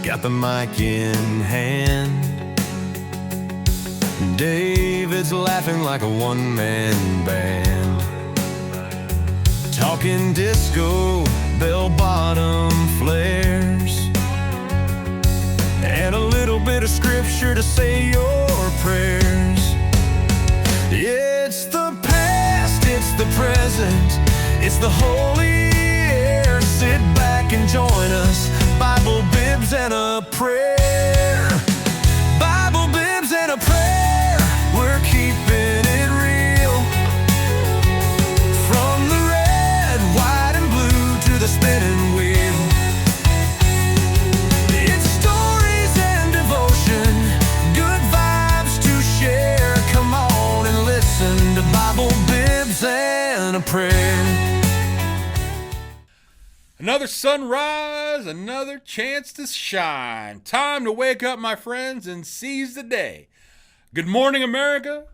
got the mic in hand. David's laughing like a one-man band, talking disco, bell-bottom flares, and a little bit of scripture to say your prayers. It's the past, it's the present, it's the holy air. Sit back and join us, Bible, bibs, and a prayer. Bible, bibs, and a prayer. We're keeping it real. From the red, white, and blue to the spinning wheel. It's stories and devotion, good vibes to share. Come on and listen to Bible, bibs, and a prayer. Another sunrise, another chance to shine. Time to wake up, my friends, and seize the day. Good morning, America.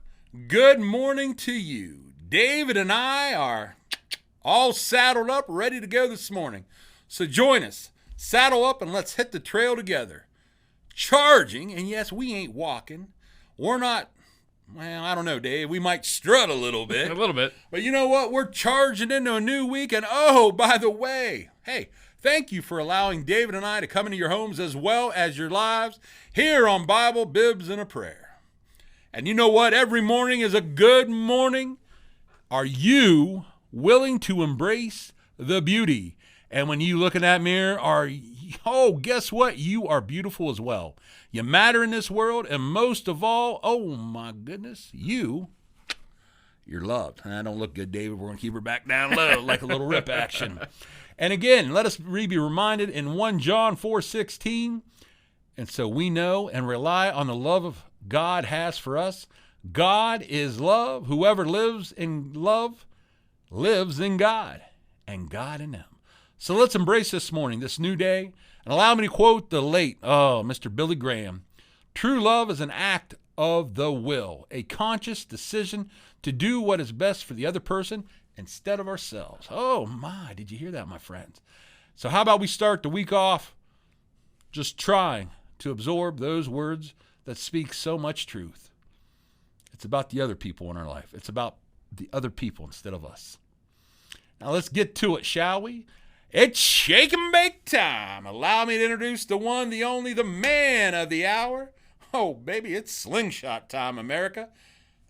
Good morning to you. David and I are all saddled up, ready to go this morning. So join us. Saddle up and let's hit the trail together. Charging, and yes, we ain't walking. We're not, well, I don't know, Dave. We might strut a little bit. A little bit. But you know what? We're charging into a new week. And oh, by the way, hey, thank you for allowing David and I to come into your homes as well as your lives here on Bible, Bibs, and a Prayer. And you know what? Every morning is a good morning. Are you willing to embrace the beauty? And when you look in that mirror, guess what? You are beautiful as well. You matter in this world, and most of all, oh my goodness, you're loved. I don't look good, David. We're going to keep her back down low like a little rip action. And again, let us be reminded in 1 John 4:16, and so we know and rely on the love of God has for us. God is love. Whoever lives in love lives in God, and God in them. So let's embrace this morning, this new day, and allow me to quote the late, Mr. Billy Graham. True love is an act of the will, a conscious decision to do what is best for the other person instead of ourselves. Oh my, did you hear that, my friends? So how about we start the week off just trying to absorb those words that speak so much truth. It's about the other people in our life. It's about the other people instead of us. Now let's get to it, shall we? It's shake and bake time. Allow me to introduce the one, the only, the man of the hour. Oh, baby, it's slingshot time, America.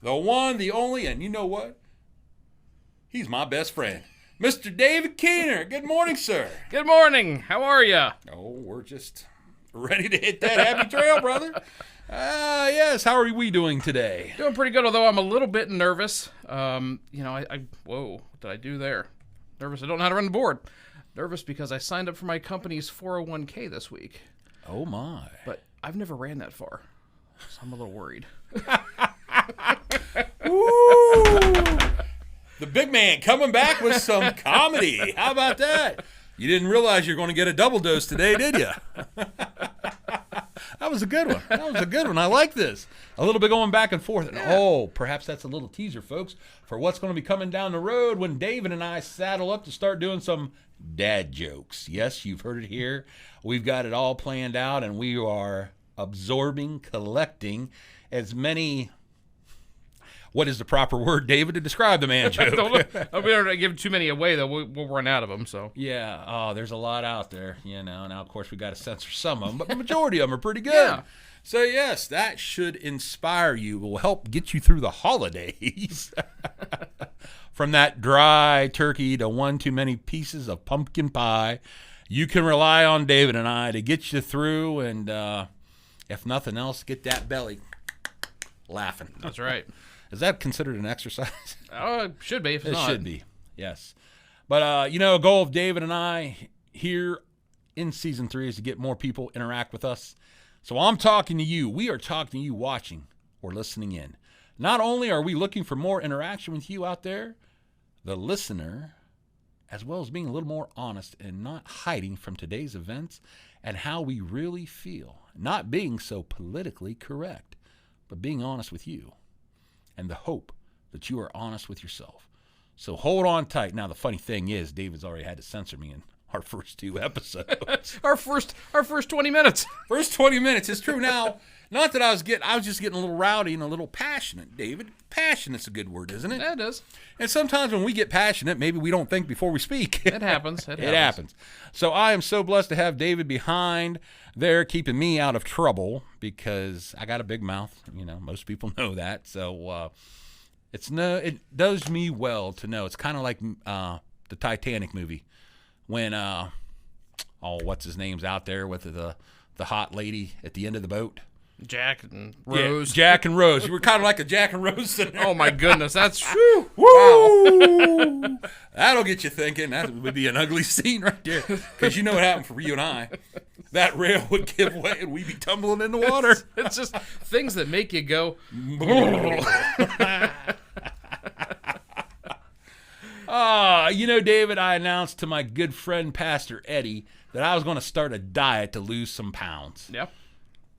The one, the only, and you know what? He's my best friend. Mr. David Keener. Good morning, sir. Good morning. How are you? Oh, we're just ready to hit that happy trail, brother. Yes. How are we doing today? Doing pretty good, although I'm a little bit nervous. Whoa, what did I do there? Nervous I don't know how to run the board. Nervous because I signed up for my company's 401k this week. Oh, my. But I've never ran that far, so I'm a little worried. Woo! The big man coming back with some comedy. How about that? You didn't realize you're going to get a double dose today, did you? That was a good one. I like this. A little bit going back and forth. And perhaps that's a little teaser, folks, for what's going to be coming down the road when David and I saddle up to start doing some dad jokes. Yes, you've heard it here. We've got it all planned out, and we are absorbing, collecting as many... What is the proper word, David, to describe the man joke? Don't be give too many away, though. We'll run out of them. So yeah, there's a lot out there, you know. Now, of course, we got to censor some of them, but the majority of them are pretty good. Yeah. So yes, that should inspire you. Will help get you through the holidays. From that dry turkey to one too many pieces of pumpkin pie, you can rely on David and I to get you through, and if nothing else, get that belly laughing. That's right. Is that considered an exercise? Oh, it should be. If it's not. It should be, yes. But, a goal of David and I here in Season 3 is to get more people interact with us. So I'm talking to you. We are talking to you watching or listening in. Not only are we looking for more interaction with you out there, the listener, as well as being a little more honest and not hiding from today's events and how we really feel. Not being so politically correct, but being honest with you. And the hope that you are honest with yourself. So hold on tight. Now, the funny thing is, David's already had to censor me in our first 2 episodes. our first 20 minutes. First 20 minutes. It's true. Now, not that I was just getting a little rowdy and a little passionate, David. Passionate's a good word, isn't it? Yeah, it is. And sometimes when we get passionate, maybe we don't think before we speak. It happens. It happens. So I am so blessed to have David behind there keeping me out of trouble because I got a big mouth. Most people know that. So it does me well to know. It's kind of like the Titanic movie when what's his name's out there with the hot lady at the end of the boat. Jack and Rose. Yeah, Jack and Rose. You were kind of like a Jack and Rose in there. Oh my goodness, that's woo! Wow. That'll get you thinking. That would be an ugly scene right there. Because you know what happened for you and I. That rail would give way and we'd be tumbling in the water. It's just things that make you go. David, I announced to my good friend Pastor Eddie that I was going to start a diet to lose some pounds. Yeah.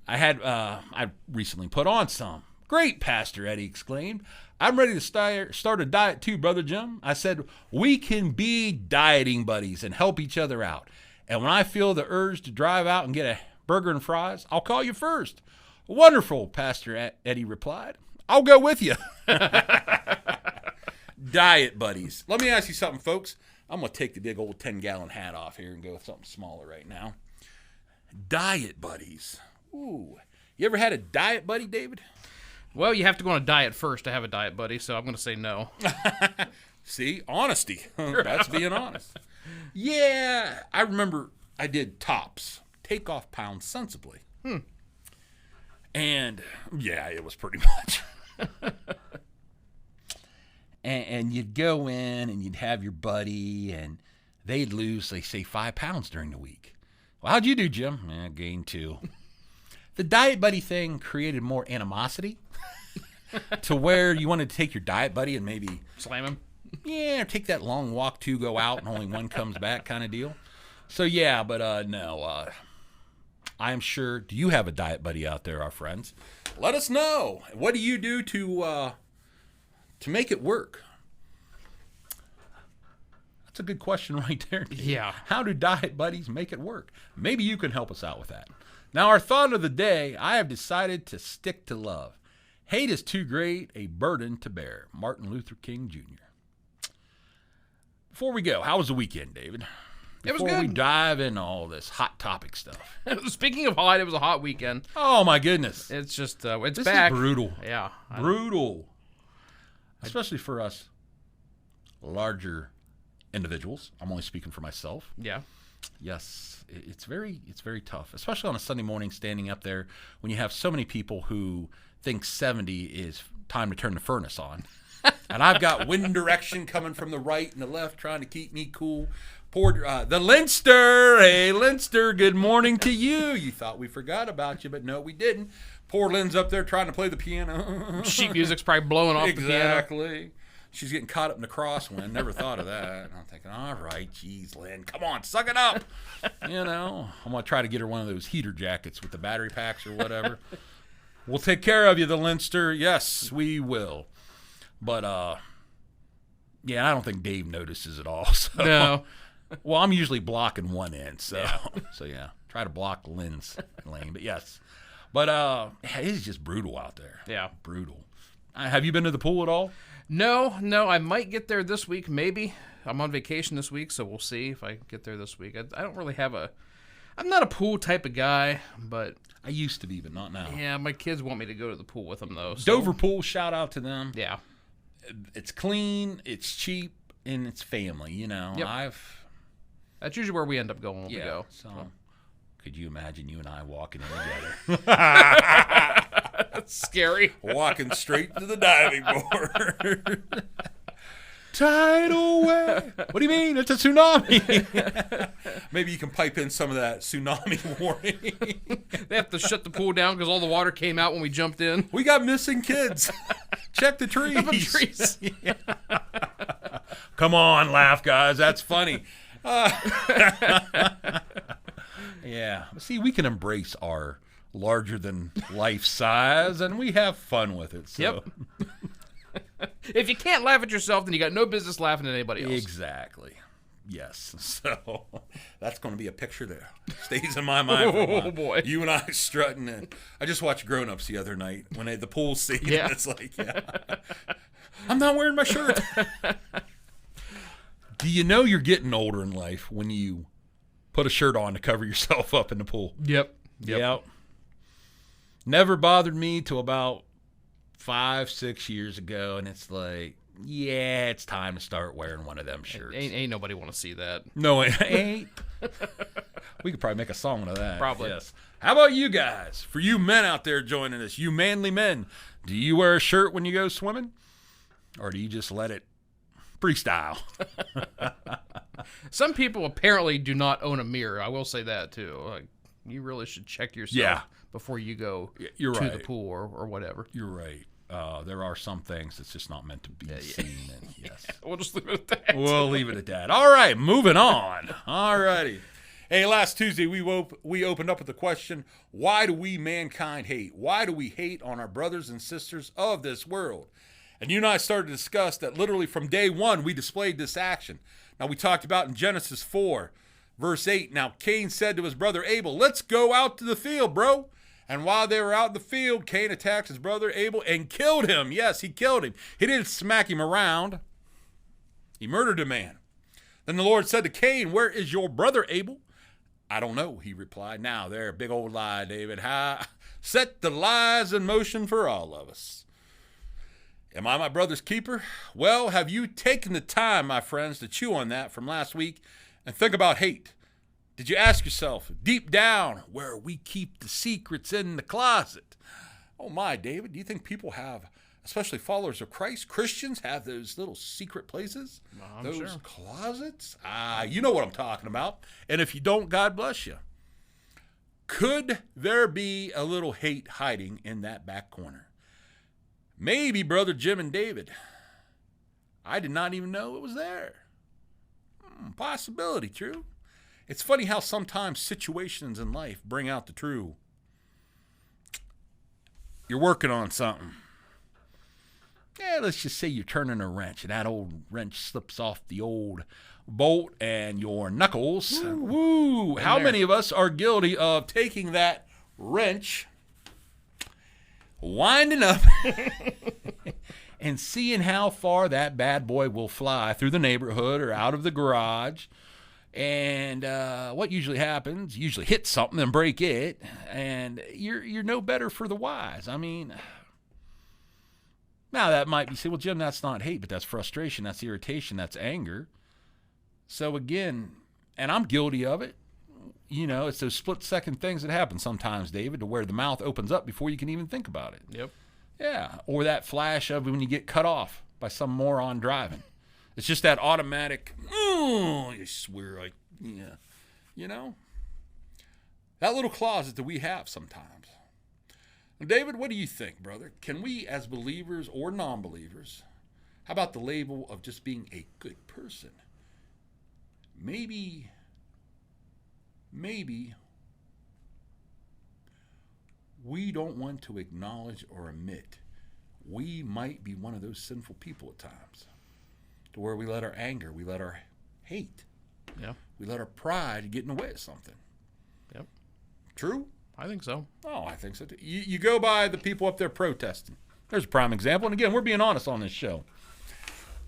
I recently put on some. Great, Pastor Eddie exclaimed. I'm ready to start a diet too, Brother Jim. I said, we can be dieting buddies and help each other out. And when I feel the urge to drive out and get a burger and fries, I'll call you first. Wonderful, Pastor Eddie replied. I'll go with you. Diet buddies. Let me ask you something, folks. I'm going to take the big old 10-gallon hat off here and go with something smaller right now. Diet buddies. Ooh. You ever had a diet buddy, David? Well, you have to go on a diet first to have a diet buddy, so I'm going to say no. See? Honesty. That's being honest. Yeah. I remember I did TOPS. Take off pounds sensibly. And, yeah, it was pretty much. and you'd go in and you'd have your buddy, and they'd lose, they say, 5 pounds during the week. Well, how'd you do, Jim? I gained 2. The diet buddy thing created more animosity to where you wanted to take your diet buddy and maybe slam him. Yeah, take that long walk to go out and only one comes back kind of deal. So yeah, but no, I am sure. Do you have a diet buddy out there, our friends? Let us know. What do you do to make it work? That's a good question right there. Yeah. How do diet buddies make it work? Maybe you can help us out with that. Now, our thought of the day, I have decided to stick to love. Hate is too great a burden to bear. Martin Luther King Jr. Before we go, how was the weekend, David? It was Before we good. dive into all this hot topic stuff. Speaking of hot, it was a hot weekend. Oh, my goodness. It's just, it's This back. is brutal. Yeah. Brutal. Especially for us larger individuals. I'm only speaking for myself. Yeah. Yes, it's very tough, especially on a Sunday morning standing up there when you have so many people who think 70 is time to turn the furnace on. And I've got wind direction coming from the right and the left trying to keep me cool. Poor the Leinster. Hey, Leinster, good morning to you. You thought we forgot about you, but no, we didn't. Poor Lynn's up there trying to play the piano. Sheet music's probably blowing off the piano. Exactly. She's getting caught up in the crosswind. Never thought of that. And I'm thinking, all right, geez, Lynn, come on, suck it up. I'm going to try to get her one of those heater jackets with the battery packs or whatever. We'll take care of you, the Leinster. Yes, we will. But, yeah, I don't think Dave notices it all. So. No. Well, I'm usually blocking one end. So, yeah, try to block Lynn's lane. But, yes. But it's just brutal out there. Yeah. Brutal. Have you been to the pool at all? No, I might get there this week, maybe. I'm on vacation this week, so we'll see if I get there this week. I don't really have I'm not a pool type of guy, but... I used to be, but not now. Yeah, my kids want me to go to the pool with them, though. So. Dover Pool, shout out to them. Yeah. It's clean, it's cheap, and it's family, Yep. That's usually where we end up going when we go. So, could you imagine you and I walking in together? That's scary. Walking straight to the diving board. Tidal wave. What do you mean? It's a tsunami. Maybe you can pipe in some of that tsunami warning. They have to shut the pool down because all the water came out when we jumped in. We got missing kids. Check the trees. The trees. Yeah. Come on, laugh, guys. That's funny. Yeah. See, we can embrace our larger than life size, and we have fun with it. So. Yep. If you can't laugh at yourself, then you got no business laughing at anybody else. Exactly. Yes. So that's going to be a picture that stays in my mind for a while. Oh, boy. You and I strutting. And I just watched Grown Ups the other night when they had the pool scene. Yeah. And it's like, yeah. I'm not wearing my shirt. Do you know you're getting older in life when you put a shirt on to cover yourself up in the pool? Yep. Yeah. Never bothered me till about 5-6 years ago, and it's like, yeah, it's time to start wearing one of them shirts. Ain't nobody want to see that. No, it ain't. We could probably make a song out of that. Probably. Yes. How about you guys? For you men out there joining us, you manly men, do you wear a shirt when you go swimming? Or do you just let it freestyle? Some people apparently do not own a mirror. I will say that, too. Like, you really should check yourself before you go You're to right. the pool or whatever. You're right. There are some things that's just not meant to be seen. And yes. We'll just leave it at that. We'll leave it at that. All right, moving on. All righty. Hey, last Tuesday we opened up with the question, why do we mankind hate? Why do we hate on our brothers and sisters of this world? And you and I started to discuss that literally from day one we displayed this action. Now we talked about in Genesis 4, verse 8, now Cain said to his brother Abel, let's go out to the field, bro. And while they were out in the field, Cain attacked his brother Abel and killed him. Yes, he killed him. He didn't smack him around. He murdered a man. Then the Lord said to Cain, where is your brother Abel? I don't know, he replied. Now, there, big old lie, David. Set the lies in motion for all of us. Am I my brother's keeper? Well, have you taken the time, my friends, to chew on that from last week and think about hate? Did you ask yourself, deep down, where we keep the secrets in the closet? Oh my, David, do you think people have, especially followers of Christ, Christians, have those little secret places? Those sure. closets? You know what I'm talking about. And if you don't, God bless you. Could there be a little hate hiding in that back corner? Maybe Brother Jim and David. I did not even know it was there. Possibility, true. It's funny how sometimes situations in life bring out the true. You're working on something. Yeah, let's just say you're turning a wrench, and that old wrench slips off the old bolt, and your knuckles. Woo! How many of us are guilty of taking that wrench, winding up, and seeing how far that bad boy will fly through the neighborhood or out of the garage? And what usually happens, you usually hit something and break it, and you're no better for the wise. I mean, now that might be, say, well, Jim, that's not hate, but that's frustration, that's irritation, that's anger. So again, and I'm guilty of it. You know, it's those split-second things that happen sometimes, David, to where the mouth opens up before you can even think about it. Yep. Yeah, or that flash of when you get cut off by some moron driving. It's just that automatic, you swear, like, yeah, you know? That little closet that we have sometimes. Now, David, what do you think, brother? Can we, as believers or non-believers, how about the label of just being a good person? Maybe we don't want to acknowledge or admit we might be one of those sinful people at times. To where we let our anger, we let our hate, we let our pride get in the way of something. Yep. True? I think so. Oh, I think so too. You go by the people up there protesting. There's a prime example. And again, we're being honest on this show.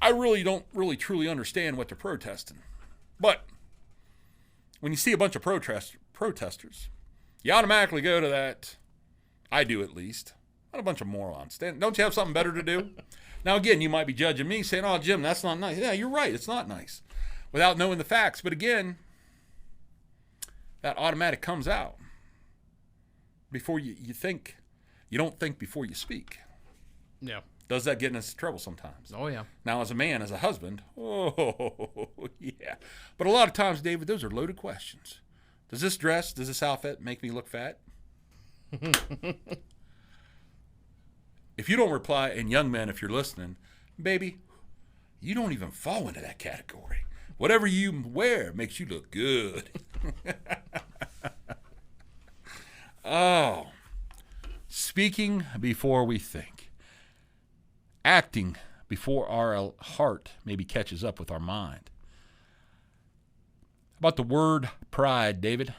I really don't truly understand what they're protesting. But when you see a bunch of protesters, you automatically go to that, I do at least, not a bunch of morons. Don't you have something better to do? Now, again, you might be judging me, saying, oh, Jim, that's not nice. Yeah, you're right, it's not nice, without knowing the facts. But again, that automatic comes out before you think. You don't think before you speak. Yeah. Does that get us in trouble sometimes? Oh, yeah. Now, as a man, as a husband, oh, yeah. But a lot of times, David, those are loaded questions. Does this dress, does this outfit make me look fat? If you don't reply, and young men, if you're listening, baby, you don't even fall into that category. Whatever you wear makes you look good. Oh, speaking before we think, acting before our heart maybe catches up with our mind. About the word pride, David.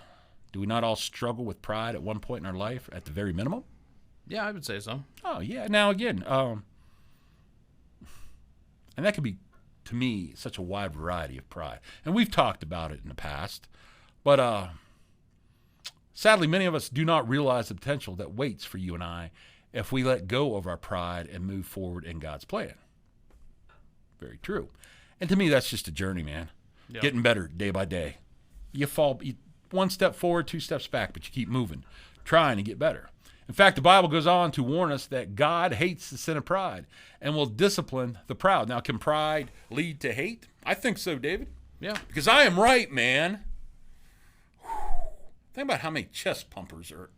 Do we not all struggle with pride at one point in our life, at the very minimum? Yeah, I would say so. Oh, yeah. Now, again, and that could be, to me, such a wide variety of pride. And we've talked about it in the past. But sadly, many of us do not realize the potential that waits for you and I if we let go of our pride and move forward in God's plan. Very true. And to me, that's just a journey, man. Yep. Getting better day by day. You fall one step forward, 2 steps back, but you keep moving, trying to get better. In fact, the Bible goes on to warn us that God hates the sin of pride and will discipline the proud. Now, can pride lead to hate? I think so, David. Yeah. Because I am right, man. Think about how many chest thumpers are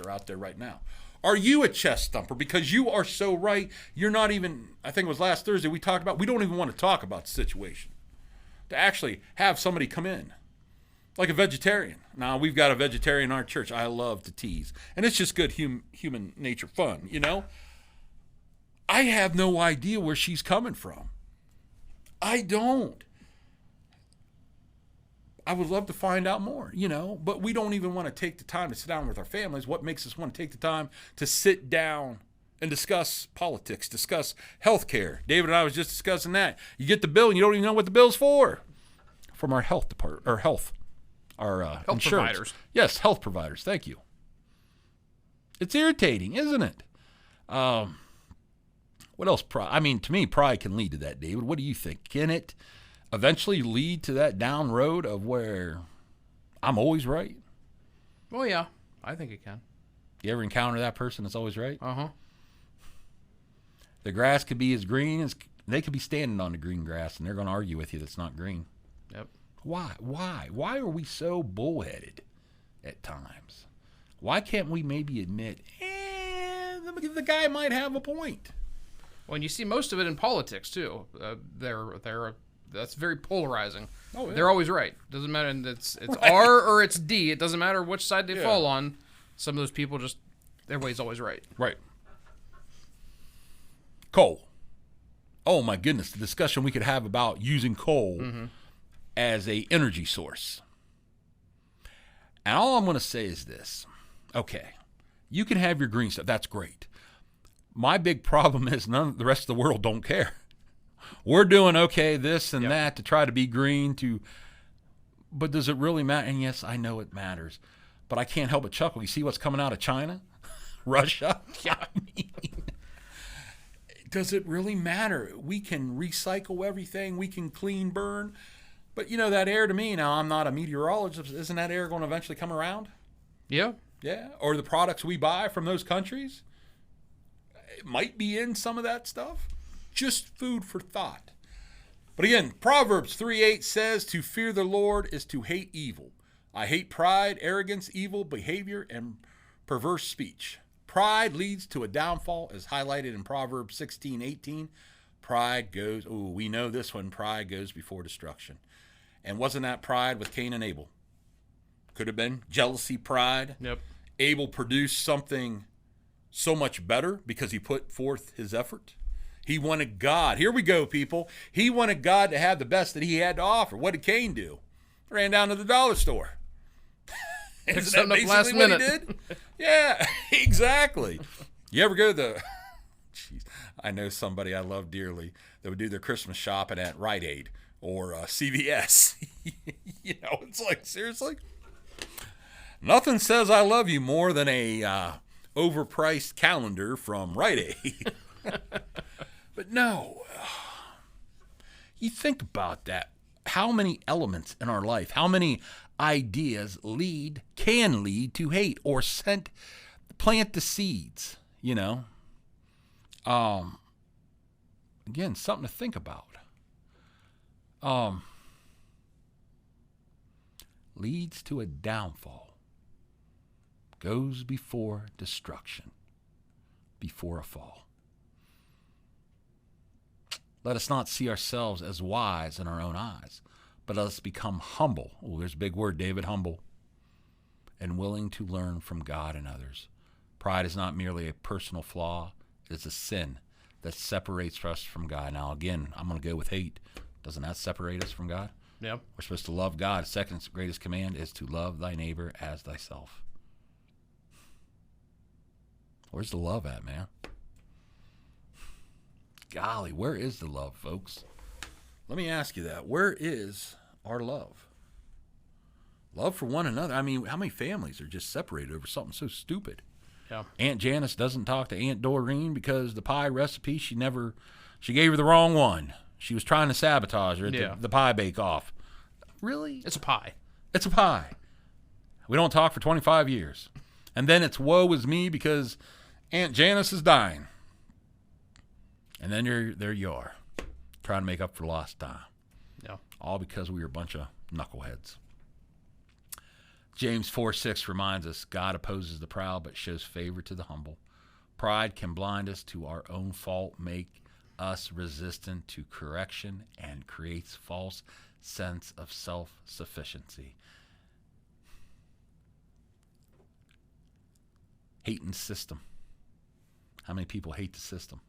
out there right now. Are you a chest thumper? Because you are so right. You're not even, I think it was last Thursday we talked about, we don't even want to talk about the situation. To actually have somebody come in, like a vegetarian. Now, we've got a vegetarian in our church. I love to tease. And it's just good human nature fun, you know? I have no idea where she's coming from. I don't. I would love to find out more, you know, but we don't even want to take the time to sit down with our families. What makes us want to take the time to sit down and discuss politics, discuss health care? David and I was just discussing that. You get the bill and you don't even know what the bill's for. From our health department, or our Health insurance providers. Yes, health providers. Thank you. It's irritating, isn't it? What else? I mean, to me, pride can lead to that, David. What do you think? Can it eventually lead to that down road of where I'm always right? Oh, yeah. I think it can. You ever encounter that person that's always right? Uh-huh. The grass could be as green as, they could be standing on the green grass and they're going to argue with you that's not green. Yep. Why? Why are we so bullheaded at times? Why can't we maybe admit, the guy might have a point? Well, and you see most of it in politics, too. That's very polarizing. Oh, yeah. They're always right. Doesn't matter. And it's right. R or it's D. It doesn't matter which side they fall on. Some of those people just, their way's always right. Right. Coal. Oh, my goodness. The discussion we could have about using coal as a energy source. And all I'm going to say is this. Okay. You can have your green stuff. That's great. My big problem is the rest of the world don't care. We're doing okay, this and that to try to be green but does it really matter? And yes, I know it matters, but I can't help but chuckle. You see what's coming out of China? Russia? I mean, does it really matter? We can recycle everything. We can clean burn. But that air to me, now I'm not a meteorologist, isn't that air going to eventually come around? Yeah. Yeah. Or the products we buy from those countries, it might be in some of that stuff. Just food for thought. But again, Proverbs 3:8 says, to fear the Lord is to hate evil. I hate pride, arrogance, evil behavior, and perverse speech. Pride leads to a downfall, as highlighted in Proverbs 16:18. Pride goes, we know this one, pride goes before destruction. And wasn't that pride with Cain and Abel? Could have been jealousy, pride. Yep. Abel produced something so much better because he put forth his effort. He wanted God. Here we go, people. He wanted God to have the best that he had to offer. What did Cain do? Ran down to the dollar store. Isn't that basically what he did? Yeah, exactly. You ever go to the... Jeez, I know somebody I love dearly that would do their Christmas shopping at Rite Aid or CVS. It's like, seriously? Nothing says I love you more than a overpriced calendar from Rite Aid. But no, you think about that. How many elements in our life, how many ideas can lead to hate or plant the seeds, Again, something to think about. Leads to a downfall. Goes before destruction. Before a fall. Let us not see ourselves as wise in our own eyes, but let us become humble. Oh, there's a big word, David, humble. And willing to learn from God and others. Pride is not merely a personal flaw. It is a sin that separates us from God. Now, again, I'm going to go with hate. Doesn't that separate us from God? Yeah. We're supposed to love God. Second greatest command is to love thy neighbor as thyself. Where's the love at, man? Golly, where is the love, folks? Let me ask you that. Where is our love? Love for one another. I mean, how many families are just separated over something so stupid? Yeah. Aunt Janice doesn't talk to Aunt Doreen because the pie recipe, she gave her the wrong one. She was trying to sabotage her at the pie bake-off. Really? It's a pie. It's a pie. We don't talk for 25 years. And then it's woe is me because Aunt Janice is dying. And then there you are, trying to make up for lost time. Yeah. All because we were a bunch of knuckleheads. James 4:6 reminds us, God opposes the proud but shows favor to the humble. Pride can blind us to our own fault, make us resistant to correction, and creates false sense of self-sufficiency. Hating the system. How many people hate the system?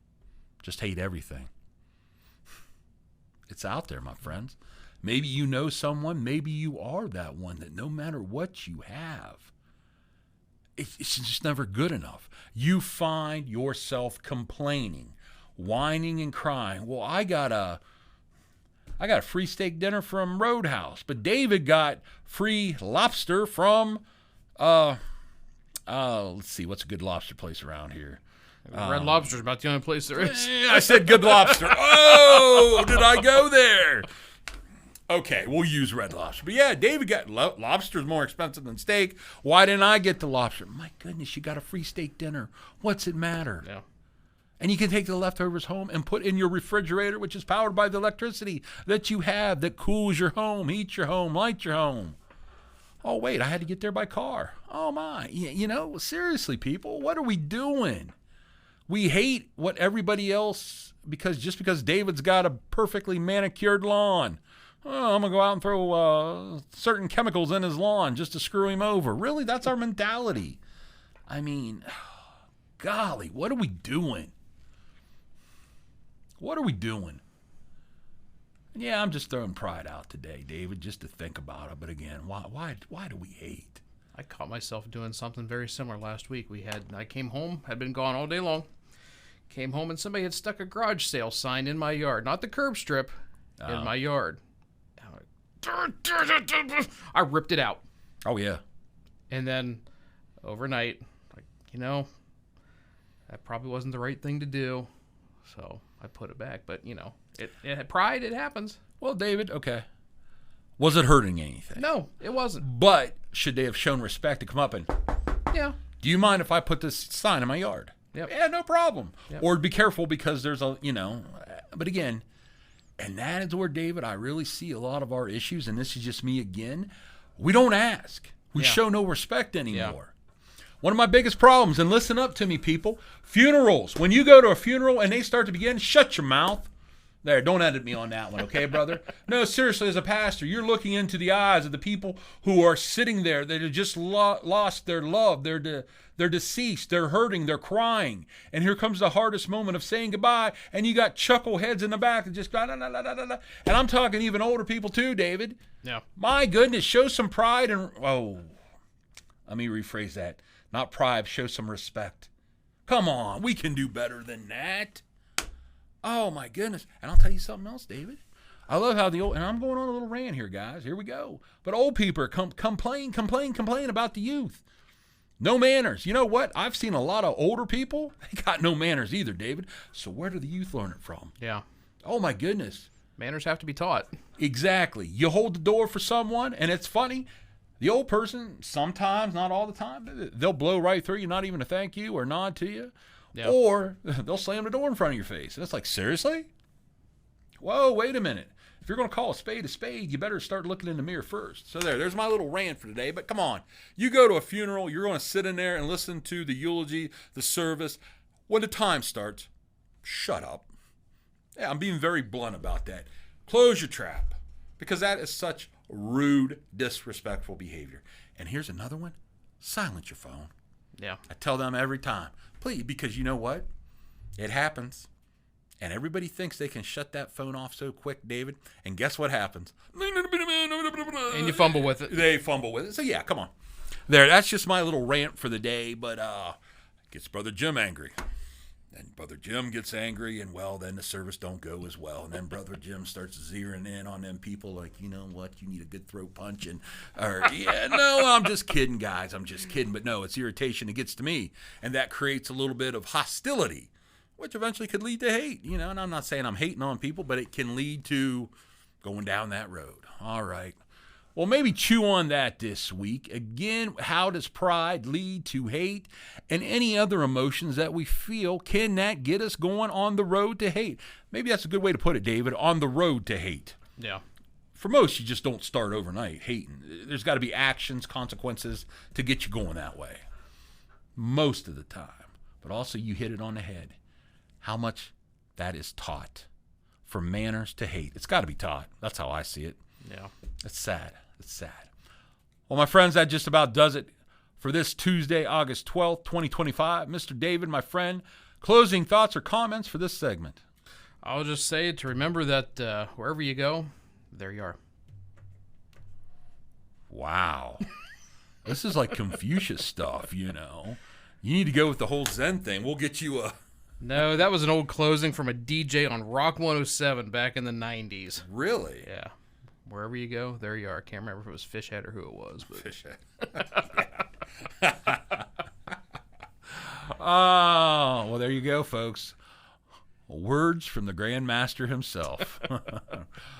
Just hate everything. It's out there, my friends. Maybe you know someone, maybe you are that one that no matter what you have, it's just never good enough. You find yourself complaining, whining and crying. Well, I got a free steak dinner from Roadhouse, but David got free lobster from, let's see, what's a good lobster place around here? Red Lobster's about the only place there is. I said Good Lobster. Oh, did I go there? Okay, we'll use Red Lobster. But yeah, David got lobster's more expensive than steak. Why didn't I get the lobster? My goodness, you got a free steak dinner. What's it matter? Yeah. And you can take the leftovers home and put in your refrigerator, which is powered by the electricity that you have that cools your home, heats your home, lights your home. Oh, wait, I had to get there by car. Oh, my. You know, seriously, people, what are we doing? We hate what everybody else, because David's got a perfectly manicured lawn. Oh, I'm going to go out and throw certain chemicals in his lawn just to screw him over. Really? That's our mentality. I mean, golly, what are we doing? What are we doing? Yeah, I'm just throwing pride out today, David, just to think about it. But again, why do we hate? I caught myself doing something very similar last week. I came home, had been gone all day long. Came home and somebody had stuck a garage sale sign in my yard. Not the curb strip, in my yard. I ripped it out. Oh, yeah. And then overnight, that probably wasn't the right thing to do. So I put it back. But, it had pride. It happens. Well, David, okay. Was it hurting anything? No, it wasn't. But should they have shown respect to come up and, Yeah. do you mind if I put this sign in my yard? Yep. Yeah, no problem. Yep. Or be careful because there's but again, and that is where, David, I really see a lot of our issues, and this is just me again. We don't ask. We show no respect anymore. Yeah. One of my biggest problems, and listen up to me, people, funerals. When you go to a funeral and they start to begin, shut your mouth. There, don't edit me on that one, okay, brother? No, seriously, as a pastor, you're looking into the eyes of the people who are sitting there that have just lost their love. They're deceased. They're hurting. They're crying. And here comes the hardest moment of saying goodbye, and you got chuckleheads in the back that just, and I'm talking even older people too, David. Yeah. My goodness, show some pride and, let me rephrase that. Not pride, show some respect. Come on, we can do better than that. Oh, my goodness. And I'll tell you something else, David. I love how and I'm going on a little rant here, guys. Here we go. But old people complain about the youth. No manners. You know what? I've seen a lot of older people. They got no manners either, David. So where do the youth learn it from? Yeah. Oh, my goodness. Manners have to be taught. Exactly. You hold the door for someone, and it's funny. The old person, sometimes, not all the time, they'll blow right through you, not even to thank you or nod to you. Yeah. Or they'll slam the door in front of your face. And it's like, seriously? Whoa, wait a minute. If you're going to call a spade, you better start looking in the mirror first. So there's my little rant for today. But come on. You go to a funeral, you're going to sit in there and listen to the eulogy, the service. When the time starts, shut up. Yeah, I'm being very blunt about that. Close your trap. Because that is such rude, disrespectful behavior. And here's another one. Silence your phone. Yeah. I tell them every time. Please, because you know what? It happens. And everybody thinks they can shut that phone off so quick, David. And guess what happens? And you fumble with it. They fumble with it. So, yeah, come on. There, that's just my little rant for the day, but gets Brother Jim angry. Then Brother Jim gets angry, and, well, then the service don't go as well. And then Brother Jim starts zeroing in on them people like, you know what, you need a good throat punch. No, I'm just kidding, guys. I'm just kidding. But, no, it's irritation. It gets to me. And that creates a little bit of hostility, which eventually could lead to hate. You know, and I'm not saying I'm hating on people, but it can lead to going down that road. All right. Well, maybe chew on that this week. Again, how does pride lead to hate and any other emotions that we feel? Can that get us going on the road to hate? Maybe that's a good way to put it, David, on the road to hate. Yeah. For most, you just don't start overnight hating. There's got to be actions, consequences to get you going that way. Most of the time. But also, you hit it on the head. How much that is taught. From manners to hate. It's got to be taught. That's how I see it. Yeah. It's sad. It's sad. Well, my friends, that just about does it for this Tuesday, August 12th, 2025. Mr. David, my friend, closing thoughts or comments for this segment? I'll just say to remember that wherever you go, there you are. Wow. This is like Confucius stuff, you know. You need to go with the whole Zen thing. We'll get you a... No, that was an old closing from a DJ on Rock 107 back in the 90s. Really? Yeah. Wherever you go, there you are. I can't remember if it was Fishhead or who it was. But. Fishhead. Oh, well, there you go, folks. Words from the Grand Master himself.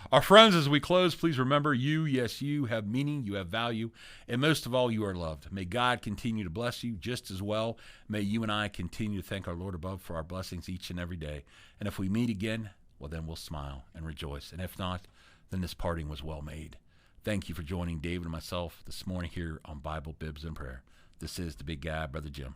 Our friends, as we close, please remember you, yes, you have meaning, you have value, and most of all, you are loved. May God continue to bless you just as well. May you and I continue to thank our Lord above for our blessings each and every day. And if we meet again, well, then we'll smile and rejoice. And if not, then this parting was well made. Thank you for joining David and myself this morning here on Bible, Bibs, and Prayer. This is the big guy, Brother Jim.